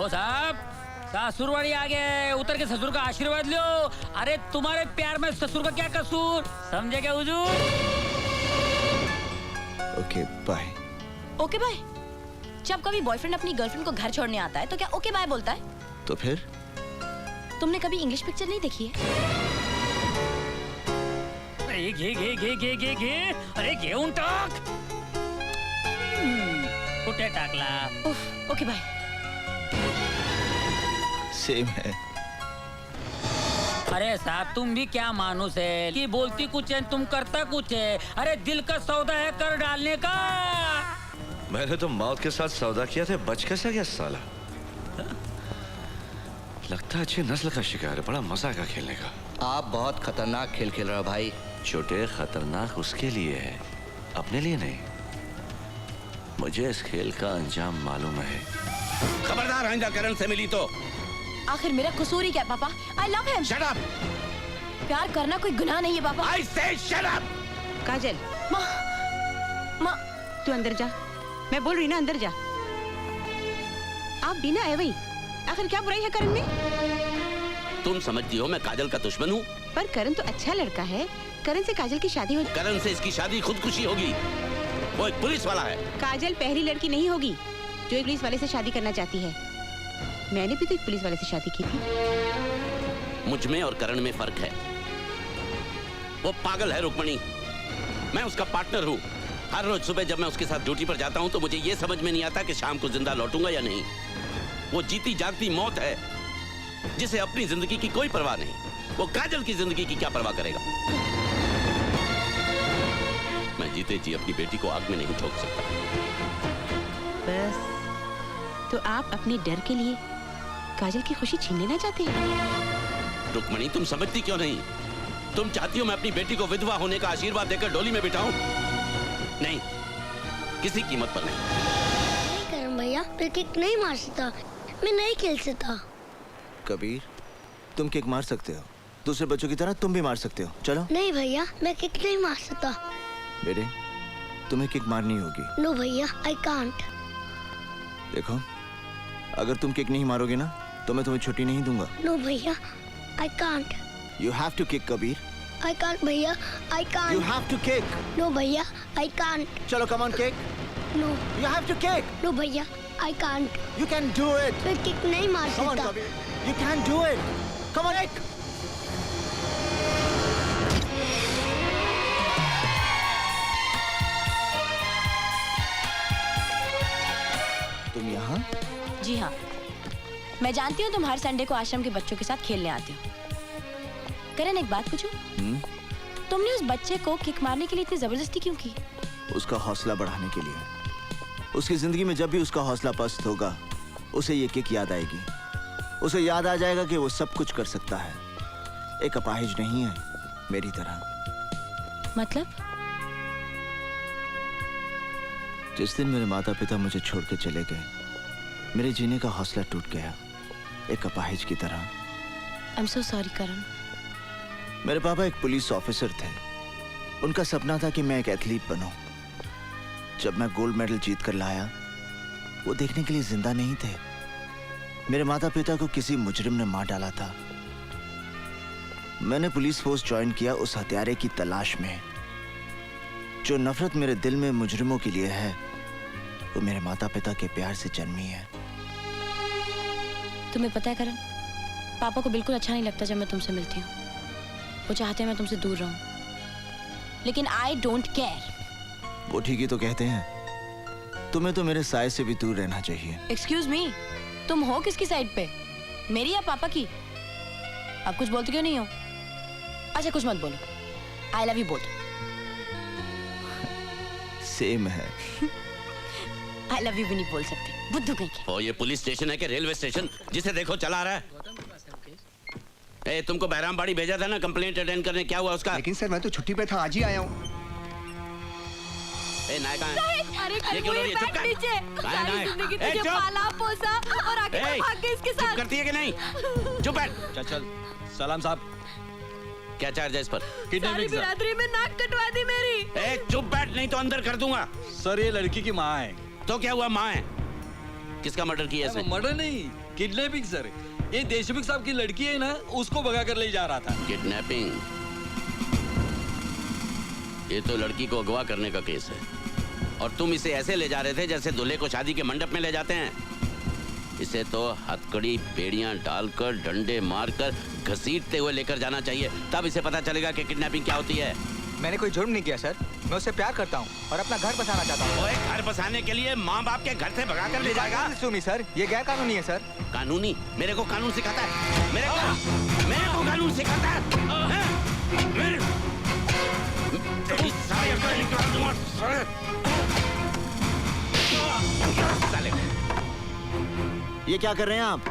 ओ साहब, सासुरवाड़ी आ गए, उतर के ससुर का आशीर्वाद लो। अरे तुम्हारे प्यार में ससुर का क्या कसूर, समझे क्या हुजूर? Okay bye. Okay bye? जब कभी बॉयफ्रेंड अपनी गर्लफ्रेंड को घर छोड़ने आता है तो क्या ओके बाय बोलता है? तो फिर? तुमने कभी इंग्लिश पिक्चर नहीं देखी है? अरे घे, अरे घेऊन टाक। कुठे टाकला? उफ, ओके बाय। सेम है। अरे साहब, तुम भी क्या मानुस है कि बोलती कुछ है तुम करता कुछ है। अरे दिल का सौदा है कर डालने का। मैंने तो मौत के साथ सौदा किया था, बच कैसे गया साला? लगता है अच्छी नस्ल का शिकार है, बड़ा मजा आएगा खेलने का। आप बहुत खतरनाक खेल खेल रहे हो भाई। छोटे खतरनाक उसके लिए है, अपने लिए नहीं। मुझे इस खेल का अंजाम मालूम है। खबरदार आइंदा करण से मिली तो। आखिर मेरा कसूर ही क्या है पापा? I love him. Shut up. प्यार करना कोई गुनाह नहीं है पापा। आई से शट अप। काजल, माँ तू अंदर जा। मैं बोल रही ना, अंदर जा। आप भी ना आए वही। आखिर क्या बुराई है करण में? तुम समझती हो मैं काजल का दुश्मन हूँ? पर करण तो अच्छा लड़का है। करण से काजल की शादी हो। करण से इसकी शादी खुदकुशी होगी। वो एक पुलिस वाला है। काजल पहली लड़की नहीं होगी जो एक पुलिस वाले से शादी करना चाहती है। मैंने भी तो एक पुलिस वाले से शादी की थी। मुझ में और करण में फर्क है। वो पागल है रुक्मणी, मैं उसका पार्टनर हूँ। हर रोज सुबह जब मैं उसके साथ ड्यूटी पर जाता हूँ तो मुझे ये समझ में नहीं आता कि शाम को जिंदा लौटूंगा या नहीं। वो जीती जागती मौत है जिसे अपनी जिंदगी की कोई परवाह नहीं। वो काजल की जिंदगी की क्या परवाह करेगा? मैं जीते जी अपनी बेटी को आग में नहीं ठोक सकता। बस तो आप अपने डर के लिए काजल की खुशी छीन लेना चाहते हैं? रुक्मणी, तुम समझती क्यों नहीं? तुम चाहती हो मैं अपनी बेटी को विधवा होने का आशीर्वाद देकर डोली में बिठाऊं? नहीं, किसी कीमत पर नहीं। नहीं करण भैया, मैं किक नहीं मार सकता, मैं नहीं खेल सकता। कबीर, तुम किक मार सकते हो, दूसरे बच्चों की तरह तुम भी मार सकते हो। चलो। नहीं भैया, मैं किक नहीं मार सकता। बेटे, तुम्हें किक मारनी होगी। नो भैया, आई कांट। देखो, अगर तुम किक नहीं मारोगे ना तो मैं तुम्हें छुट्टी नहीं दूंगा। नो भैया, I can't. You have to kick Kabir. I can't भैया, I can't. You have to kick. No भैया, आई कांट। चलो, come on kick. No, you have to kick. No भैया, I can't. You can do it. मैं kick नहीं मार come on सकता। Kabir, you can do it. Come on kick. तुम यहाँ? जी हाँ, मैं जानती हूँ तुम हर संडे को आश्रम के बच्चों के साथ खेलने आते हो। करण, एक बात पूछूं? तुमने उस बच्चे को किक मारने के लिए इतनी जबरदस्ती क्यों की? उसका हौसला बढ़ाने के लिए। उसकी जिंदगी में जब भी उसका हौसला पस्त होगा उसे ये किक याद आएगी। उसे याद आ जाएगा कि वो सब कुछ कर सकता है, एक अपाहिज नहीं है मेरी तरह। मतलब? जिस दिन मेरे माता पिता मुझे छोड़ के चले गए, मेरे जीने का हौसला टूट गया, एक अपाहिज की तरह। आई एम सो सॉरी करण। मेरे पापा एक पुलिस ऑफिसर थे। उनका सपना था कि मैं एक एथलीट बनूं। जब मैं गोल्ड मेडल जीत कर लाया, वो देखने के लिए जिंदा नहीं थे। मेरे माता पिता को किसी मुजरिम ने मार डाला था। मैंने पुलिस फोर्स ज्वाइन किया उस हत्यारे की तलाश में। जो नफरत मेरे दिल में मुजरिमों के लिए है, वो मेरे माता पिता के प्यार से जन्मी है। तुम्हें पता है करण, पापा को बिल्कुल अच्छा नहीं लगता जब मैं तुमसे मिलती हूँ। वो चाहते हैं मैं तुमसे दूर रहूं, लेकिन आई डोंट केयर। वो ठीक ही तो कहते हैं। तुम्हें तो मेरे साय से भी दूर रहना चाहिए। एक्सक्यूज मी, तुम हो किसकी साइड पे, मेरी या पापा की? आप कुछ बोलते क्यों नहीं हो? अच्छा, कुछ मत बोलो। I love you both. Same है। आई लव यू भी नहीं बोल सकते, बुद्धू कहीं के। ओ, ये पुलिस स्टेशन है कि रेलवे स्टेशन? जिसे देखो चला रहा है। ए, तुमको बहरामबाड़ी भेजा था ना कंप्लेंट अटेंड करने, क्या हुआ उसका? लेकिन सर मैं तो छुट्टी पे था, आज ही आया हूँ। ए, नाय कहाँ है? अरे ये क्यों लड़ रही है? चुप कर। कहाँ है नाय? ए, चुप। पाला पोसा और आगे ए, भाग गए इसके चुप साथ। करती है कि नहीं? चुप बैठ। चल चल। सलाम साहब। क्या चार्ज है इस पर? सारी बिरादरी में नाक कटवा दी मेरी। ए, चुप बैठ, नहीं तो अंदर कर दूंगा। सर, ये लड़की की माँ है। तो क्या हुआ, माँ है? किसका मर्डर किया इसने? मर्डर नहीं, किडनैपिंग सर। ये देशमुख साहब की लड़की है ना, उसको भगा कर ले जा रहा था। किडनैपिंग? ये तो लड़की को अगवा करने का केस है, और तुम इसे ऐसे ले जा रहे थे जैसे दूल्हे को शादी के मंडप में ले जाते हैं। इसे तो हथकड़ी बेड़ियां डालकर, डंडे मारकर, घसीटते हुए लेकर जाना चाहिए, तब इसे पता चलेगा कि किडनैपिंग क्या होती है। मैंने कोई जुर्म नहीं किया सर, मैं उससे प्यार करता हूँ और अपना घर बसाना चाहता हूँ। ओए, घर बसाने के लिए माँ बाप के घर से भगा कर ले जाएगा? सुनी सर, ये गैर कानूनी है सर। कानूनी? मेरे को कानून सिखाता है? मेरे को कानून सिखाता है? तेरी सारी अकल निकाल दूंगा साले। ये क्या कर रहे हैं आप?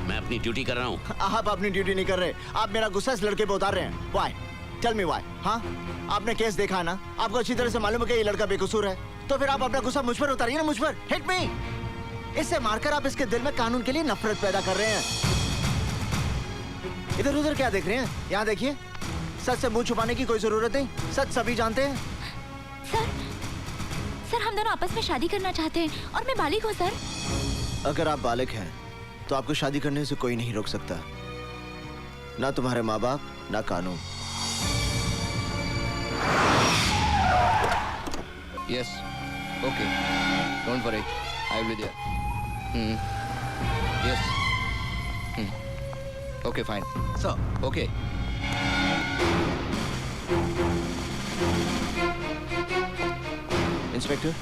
मैं अपनी ड्यूटी कर रहा हूँ। आप अपनी ड्यूटी नहीं कर रहे, आप मेरा गुस्सा इस लड़के पे उतार रहे हैं। Why? Tell me why? हाँ, आपने केस देखा है ना, आपको अच्छी तरह से मालूम है कि ये लड़का बेकसूर है, तो फिर आप अपना गुस्सा मुझ पर उतारिए ना, मुझ पर। Hit me! इससे मारकर आप इसके दिल में कानून के लिए नफरत पैदा कर रहे हैं। इधर उधर क्या देख रहे हैं? यहाँ देखिए, सच से मुंह छुपाने की कोई जरूरत नहीं, सच सभी जानते हैं। सर हम दोनों आपस में शादी करना चाहते हैं और मैं बालिग हूँ सर। अगर आप बालिग हैं तो आपको शादी करने से कोई नहीं रोक सकता, ना तुम्हारे माँ बाप, ना कानून। Yes. Okay. Don't worry. I will be there. Yes. Okay, fine. Sir. Okay. Inspector,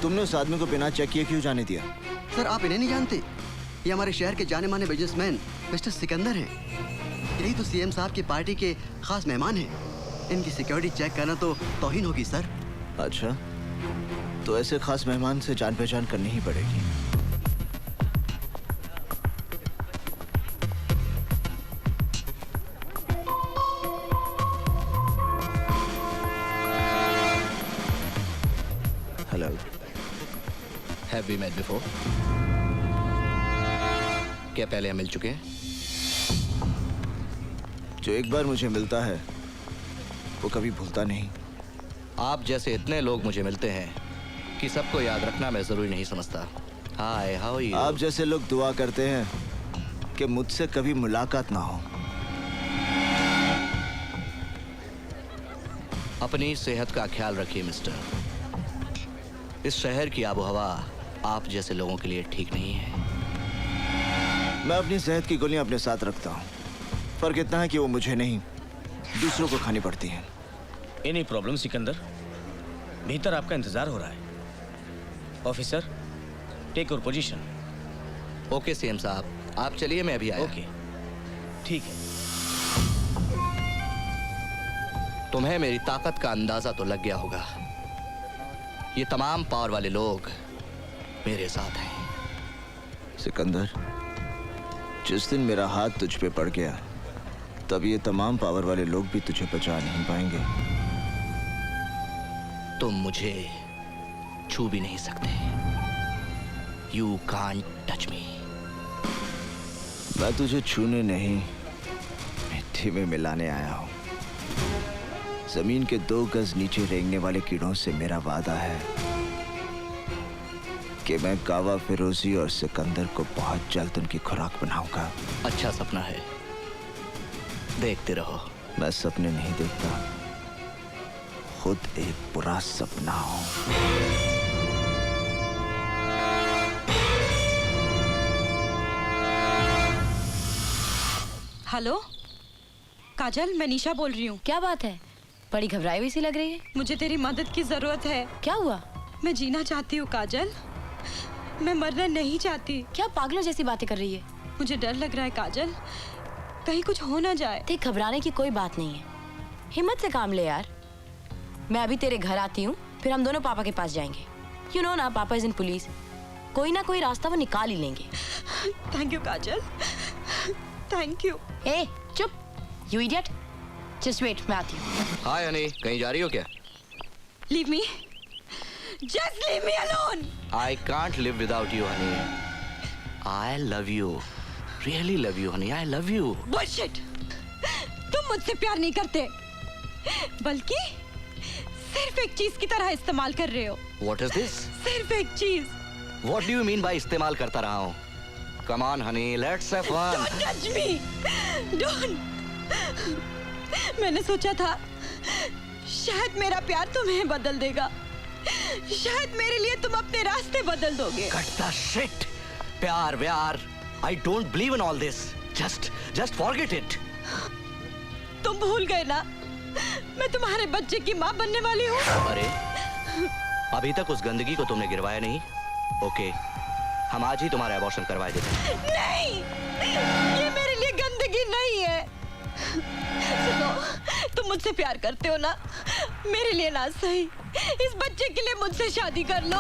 तुमने उस आदमी को बिना चेक किए क्यों जाने दिया? सर आप इन्हें नहीं जानते? ये हमारे शहर के जाने माने बिजनेसमैन मिस्टर सिकंदर हैं। यही तो सीएम साहब की पार्टी के खास मेहमान हैं। इनकी सिक्योरिटी चेक करना तो तौहीन होगी सर। अच्छा, तो ऐसे खास मेहमान से जान पहचान करनी ही पड़ेगी। Hello. Have we met before? क्या पहले हम मिल चुके हैं? जो एक बार मुझे मिलता है वो कभी भूलता नहीं। आप जैसे इतने लोग मुझे मिलते हैं कि सबको याद रखना मैं जरूरी नहीं समझता। हाय, हाउ आर यू? आप जैसे लोग दुआ करते हैं कि मुझसे कभी मुलाकात ना हो। अपनी सेहत का ख्याल रखिए मिस्टर। इस शहर की आबोहवा आप जैसे लोगों के लिए ठीक नहीं है। मैं अपनी सेहत की गोलियां अपने साथ रखता हूँ, फर्क इतना है कि वो मुझे नहीं, दूसरों को खानी पड़ती हैं। Any problem Sikandar? भीतर आपका इंतजार हो रहा है। Officer, take your position. Okay CM साहब, आप चलिए, मैं अभी आया। ओके, ठीक है। तुम्हें मेरी ताकत का अंदाजा तो लग गया होगा। ये तमाम पावर वाले लोग मेरे साथ हैं। सिकंदर, जिस दिन मेरा हाथ तुझ पे पड़ गया, तब ये तमाम पावर वाले लोग भी तुझे बचा नहीं पाएंगे। तुम मुझे छू भी नहीं सकते। You can't touch me. मैं तुझे छूने नहीं, मिट्टी में मिलाने आया हूँ। जमीन के 2 गज नीचे रेंगने वाले कीड़ों से मेरा वादा है कि मैं गावा फिरोजी और सिकंदर को बहुत जल्द उनकी खुराक बनाऊंगा। अच्छा सपना है, देखते रहो। मैं सपने नहीं देखता, खुद एक बुरा सपना हूँ। हेलो काजल, मैं निशा बोल रही हूँ। क्या बात है, बड़ी घबराई हुई सी लग रही है। मुझे तेरी मदद की जरूरत है। क्या हुआ? मैं जीना चाहती हूँ काजल, मैं मरना नहीं चाहती। क्या पागलों जैसी बातें कर रही है? मुझे डर लग रहा है काजल, कहीं कुछ हो ना जाए। देख, घबराने की कोई बात नहीं है, हिम्मत से काम ले यार। मैं अभी तेरे घर आती हूँ, फिर हम दोनों पापा के पास जाएंगे। यू नो ना, पापा इज इन पुलिस। कोई ना कोई रास्ता वो निकाल ही लेंगे। Thank you Kajal, thank you. ए चुप, यू इडियट। जस्ट वेट, मैं आती हूँ। हाय हनी, कहीं जा रही हो क्या? Leave me, just leave me alone. I can't live without you, honey. I love you. Really love you, honey. I love you. Bullshit, तुम मुझसे प्यार नहीं करते, बल्कि सिर्फ एक चीज की तरह इस्तेमाल कर रहे हो। What is this? सिर्फ एक चीज। What do you mean by इस्तेमाल करता रहा हूँ? Come on, honey, let's have fun. Don't touch me. Don't. मैंने सोचा था शायद मेरा प्यार तुम्हें बदल देगा, शायद मेरे लिए तुम अपने रास्ते बदल दोगे। Cut the shit. प्यार व्यार. I don't believe in all this. Just forget it. तुम भूल गए ना, मैं तुम्हारे बच्चे की माँ बनने वाली हूँ। अरे, अभी तक उस गंदगी को तुमने गिरवाया नहीं? ओके, हम आज ही तुम्हारा अबॉर्शन करवा देते हैं। नहीं, ये मेरे लिए गंदगी नहीं है। सुनो, तुम मुझसे प्यार करते हो ना? मेरे लिए ना सही, इस बच्चे के लिए मुझसे शादी कर लो।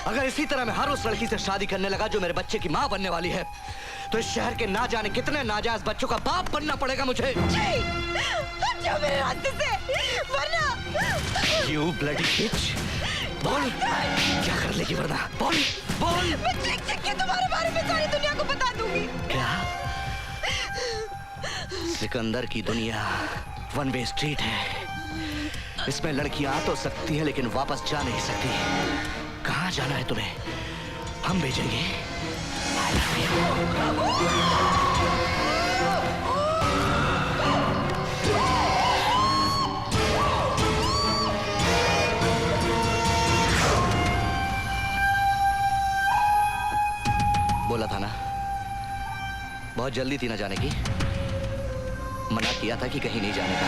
अगर इसी तरह मैं हर उस लड़की से शादी करने लगा जो मेरे बच्चे की माँ बनने वाली है, तो इस शहर के ना जाने कितने नाजायज बच्चों का बाप बनना पड़ेगा मुझे। हट जाओ मेरे रास्ते से, वरना। You bloody bitch! बोल, क्या कर लेगी वरना? बोल, बोल। मैं चिक के तुम्हारे बारे में सारी दुनिया को बता दूंगी। क्या? सिकंदर की दुनिया वन वे स्ट्रीट है। इसमें लड़कियां आ तो सकती है लेकिन वापस जा नहीं सकती। कहाँ जाना है तुम्हें? हम भेजेंगे। I love you. बोला था ना, बहुत जल्दी थी ना जाने की। मना किया था कि कहीं नहीं जाने का।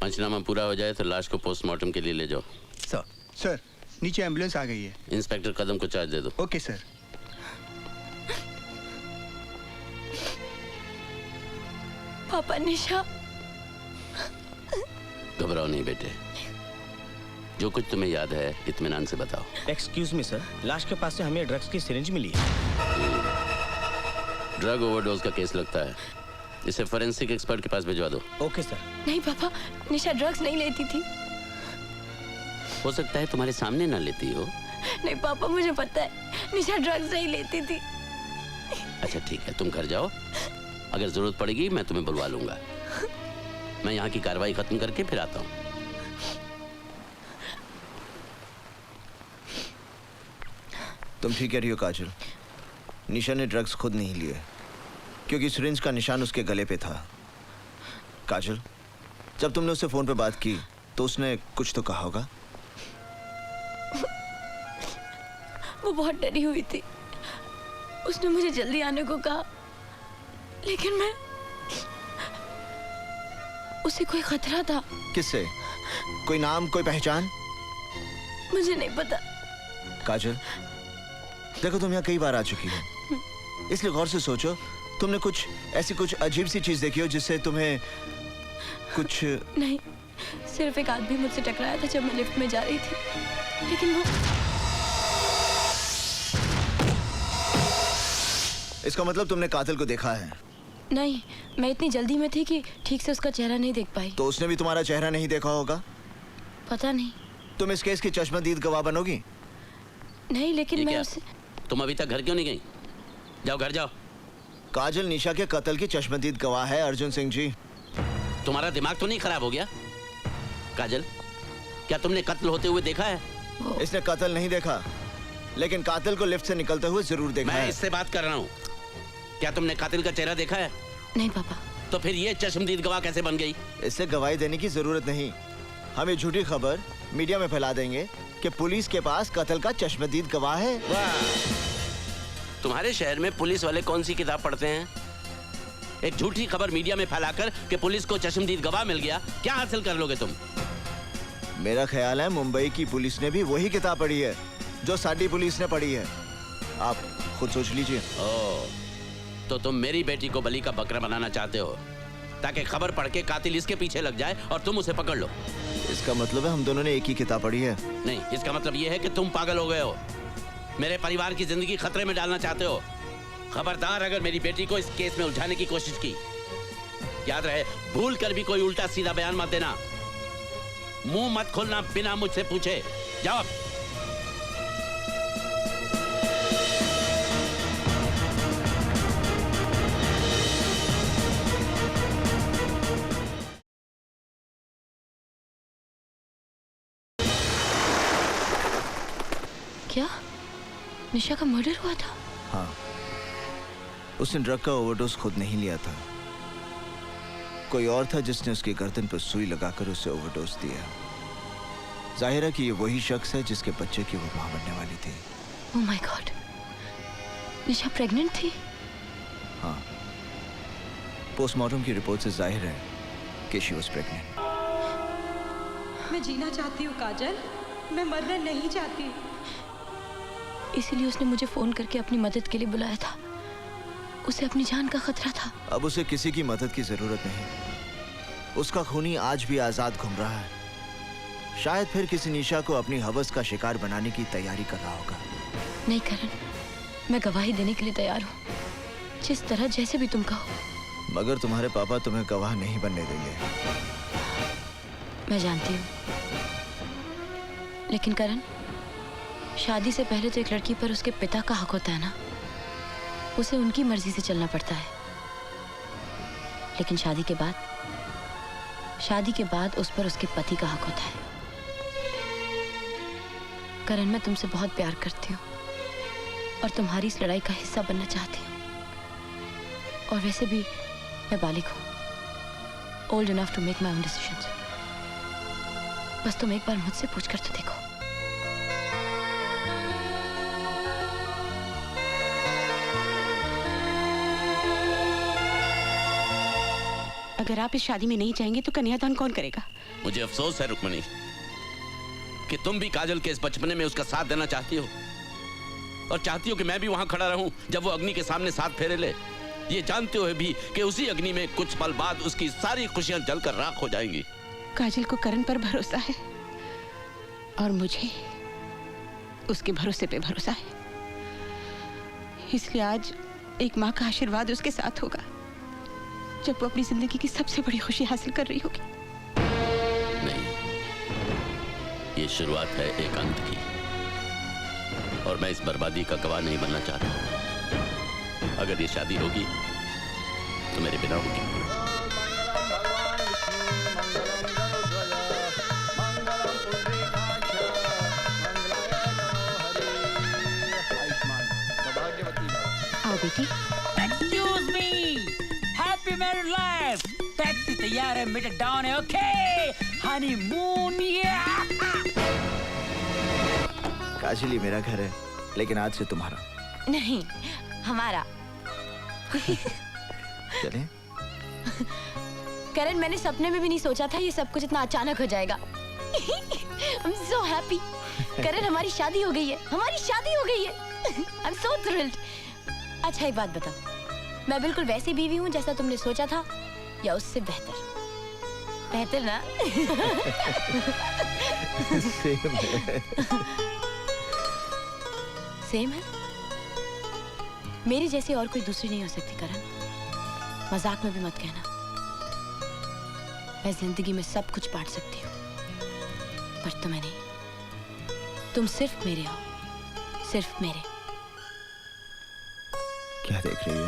पंचनामा पूरा हो जाए तो लाश को पोस्टमार्टम के लिए ले जाओ। सर, नीचे एम्बुलेंस आ गई है। इंस्पेक्टर कदम को चार्ज दे दो। Okay sir. पापा, निशा। घबराओ नहीं बेटे, जो कुछ तुम्हें याद है इत्मीनान से बताओ। एक्सक्यूज मी सर, लाश के पास से हमें ड्रग्स की सिरिंज मिली है। ड्रग ओवरडोज का केस लगता है, इसे फोरेंसिक एक्सपर्ट के पास भिजवा दो। Okay sir. नहीं पापा, निशा ड्रग्स नहीं लेती थी। हो सकता है तुम्हारे सामने ना लेती हो। नहीं पापा, मुझे पता है निशा ड्रग्स नहीं लेती थी। अच्छा ठीक है, तुम घर जाओ, अगर जरूरत पड़ेगी मैं तुम्हें बुलवा लूंगा। मैं यहाँ की कार्रवाई खत्म करके फिर आता हूँ। तुम ठीक कह रही हो काजल, निशा ने ड्रग्स खुद नहीं लिए क्योंकि सिरिंज का निशान उसके गले पे था। काजल, जब तुमने उससे फोन पे बात की तो उसने कुछ तो कहा होगा। वो बहुत डरी हुई थी, उसने मुझे जल्दी आने को कहा, लेकिन मैं उसे कोई खतरा था। किससे? कोई नाम, कोई पहचान? मुझे नहीं पता। काजल, देखो तुम यहाँ कई बार आ चुकी हो, इसलिए गौर से सोचो, तुमने कुछ अजीब सी चीज देखी हो जिससे तुम्हें कुछ। नहीं, सिर्फ एक आदमी मुझसे टकराया था जब मैं लिफ्ट में जा रही थी, लेकिन वो। इसका मतलब तुमने कातिल को देखा है? नहीं, मैं इतनी जल्दी में थी कि ठीक से उसका चेहरा नहीं देख पाई। तो उसने भी तुम्हारा चेहरा नहीं देखा होगा? पता नहीं। तुम इस केस की चश्मदीद गवाह बनोगी? नहीं, लेकिन मैं उसे। तुम अभी तक घर क्यों नहीं गई? जाओ घर जाओ। काजल निशा के कत्ल की चश्मदीद गवाह है अर्जुन सिंह जी। तुम्हारा दिमाग तो नहीं खराब हो गया? काजल, क्या तुमने कत्ल होते हुए देखा है? इसने कत्ल नहीं देखा, लेकिन कातिल को लिफ्ट से निकलते हुए जरूर देखा है। मैं इससे बात कर रहा हूँ, क्या तुमने कातिल का चेहरा देखा है? नहीं पापा। तो फिर ये चश्मदीद गवाह कैसे बन गई? इससे गवाही देने की जरूरत नहीं, हम ये झूठी खबर मीडिया में फैला देंगे कि पुलिस के पास कत्ल का चश्मदीद गवाह है। वाह, तुम्हारे शहर में पुलिस वाले कौन सी किताब पढ़ते हैं? एक झूठी खबर मीडिया में फैलाकर कि पुलिस को चश्मदीद गवाह मिल गया, क्या हासिल कर लोगे तुम? मेरा ख्याल है मुंबई की पुलिस ने भी वही किताब पढ़ी है जो साडी पुलिस ने पढ़ी है। आप खुद सोच लीजिए। ओ, तो तुम मेरी बेटी को बलि का बकरा बनाना चाहते हो ताकि खबर पढ़ के कातिल इसके पीछे लग जाए और तुम उसे पकड़ लो। इसका मतलब है हम दोनों ने एक ही किताब पढ़ी है। नहीं, इसका मतलब यह है कि तुम पागल हो गए हो, मेरे परिवार की जिंदगी खतरे में डालना चाहते हो। खबरदार अगर मेरी बेटी को इस केस में उलझाने की कोशिश की, याद रहे भूल कर भी कोई उल्टा सीधा बयान मत देना। मुंह मत खोलना बिना मुझसे पूछे। जाओ। क्या निशा का मर्डर हुआ था? हाँ, उसने ड्रग का ओवरडोज खुद नहीं लिया था। कोई और था जिसने उसकी गर्दन पर सुई लगाकर उसे ओवरडोज दिया। जाहिर है कि ये वही शख्स है जिसके बच्चे की वो मां बनने वाली थी। Oh my God, Nisha pregnant थी? हाँ, पोस्टमार्टम की रिपोर्ट से जाहिर है कि शी वाज प्रेग्नेंट। मैं जीना चाहती हूँ काजल, मैं मरना नहीं चाहती। इसीलिए उसने मुझे फोन करके अपनी मदद के लिए बुलाया था। उसे अपनी जान का खतरा था। अब उसे किसी की मदद की जरूरत नहीं। उसका खूनी आज भी आजाद घूम रहा है। शायद फिर किसी निशा को अपनी हवस का शिकार बनाने की तैयारी कर रहा होगा। नहीं करण, मैं गवाही देने के लिए तैयार हूँ, जिस तरह जैसे भी तुम कहो। मगर तुम्हारे पापा तुम्हें गवाह नहीं बनने देंगे। मैं जानती हूँ, लेकिन करण, शादी से पहले तो एक लड़की पर उसके पिता का हक होता है ना। उसे उनकी मर्जी से चलना पड़ता है। लेकिन शादी के बाद उस पर उसके पति का हक होता है। करण, मैं तुमसे बहुत प्यार करती हूँ और तुम्हारी इस लड़ाई का हिस्सा बनना चाहती हूँ। और वैसे भी मैं बालिग हूँ, old enough to make my own decisions. बस तुम एक बार मुझसे पूछकर तो देखो। अगर आप इस शादी में नहीं जाएंगे तो कन्यादान कौन करेगा? मुझे अफसोस है रुक्मणी कि तुम भी काजल के इस बचपने में उसका साथ देना चाहती हो और चाहती हो कि मैं भी वहां खड़ा रहूं जब वो अग्नि के सामने साथ फेरे ले, ये जानते हुए भी कि उसी अग्नि में कुछ पल बाद उसकी सारी खुशियां जलकर राख हो जाएंगी। काजल को करण पर भरोसा है और मुझे उसके भरोसे पे भरोसा है। इसलिए आज एक माँ का आशीर्वाद उसके साथ होगा जब वो अपनी जिंदगी की सबसे बड़ी खुशी हासिल कर रही होगी। नहीं, ये शुरुआत है एक अंत की और मैं इस बर्बादी का गवाह नहीं बनना चाहता। अगर ये शादी होगी तो मेरे बिना होगी। आओ बेटी। Excuse me, happy married life. Taxi तैयार है, मीटर डाउन है। Okay, honeymoon. काजल, ये मेरा घर है, लेकिन आज से तुम्हारा नहीं, हमारा। चले? करण, मैंने सपने में भी नहीं सोचा था ये सब कुछ इतना अचानक हो जाएगा। I'm so happy। करण, हमारी शादी हो गई है, हमारी शादी हो गई है। I'm so thrilled। अच्छा, एक बात बताओ, मैं बिल्कुल वैसी बीवी हूँ जैसा तुमने सोचा था या उससे बेहतर? बेहतर ना? सेम है। मेरी जैसी और कोई दूसरी नहीं हो सकती करण। मजाक में भी मत कहना। मैं जिंदगी में सब कुछ बांट सकती हूँ, पर तुम्हें नहीं। तुम सिर्फ मेरे हो, सिर्फ मेरे। क्या देख रही हो?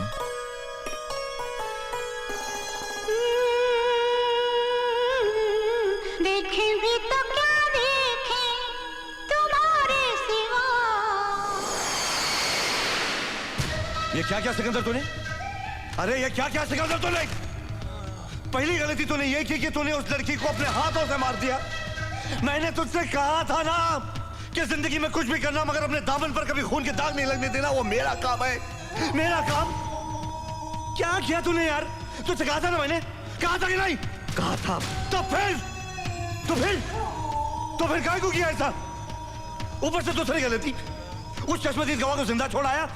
देखें भी तो क्या देखें तुम्हारे सिवा। ये क्या क्या सिकंदर तूने? अरे ये क्या क्या सिकंदर तूने? पहली गलती तूने ये की कि तूने उस लड़की को अपने हाथों से मार दिया। मैंने तुझसे कहा था ना कि जिंदगी में कुछ भी करना मगर अपने दामन पर कभी खून के दाग नहीं लगने देना। वो मेरा काम है, मेरा काम। क्या किया तूने यार? तुझसे कहा था ना, मैंने कहा था कि नहीं? कहा था। तो फिर काहे को किया ऐसा? ऊपर से दूसरी गलती, उस चश्मदीद गवाह को जिंदा छोड़ाया,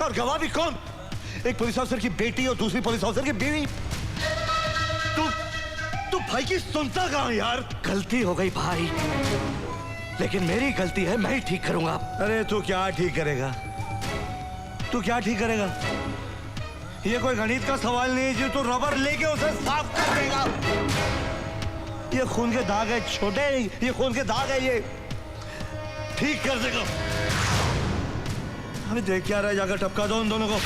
और गवाह भी कौन? एक पुलिस ऑफिसर की बेटी और दूसरी पुलिस ऑफिसर की बीवी। तू भाई की सुनता कहां यार? गलती हो गई भाई, लेकिन मेरी गलती है, मैं ही ठीक करूंगा। अरे तू क्या ठीक करेगा? तू क्या ठीक करेगा? ये कोई गणित का सवाल नहीं है जो तू रबर लेके उसे साफ कर देगा। ये खून के दाग है छोटे, ये खून के दाग है, ये ठीक कर देगा। अभी देख क्या रहा है, जाकर टपका दो उन दोनों को।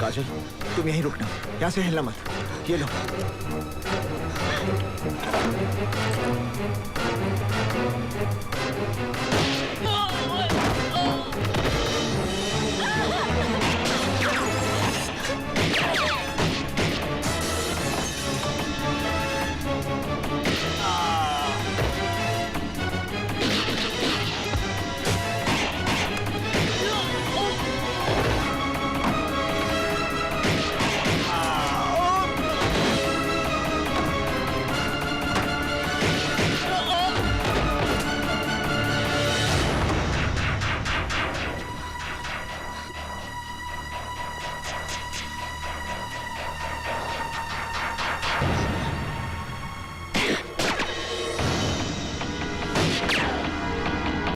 काजल, तुम यहीं रुकना, यहाँ से हिलना मत। ये लो।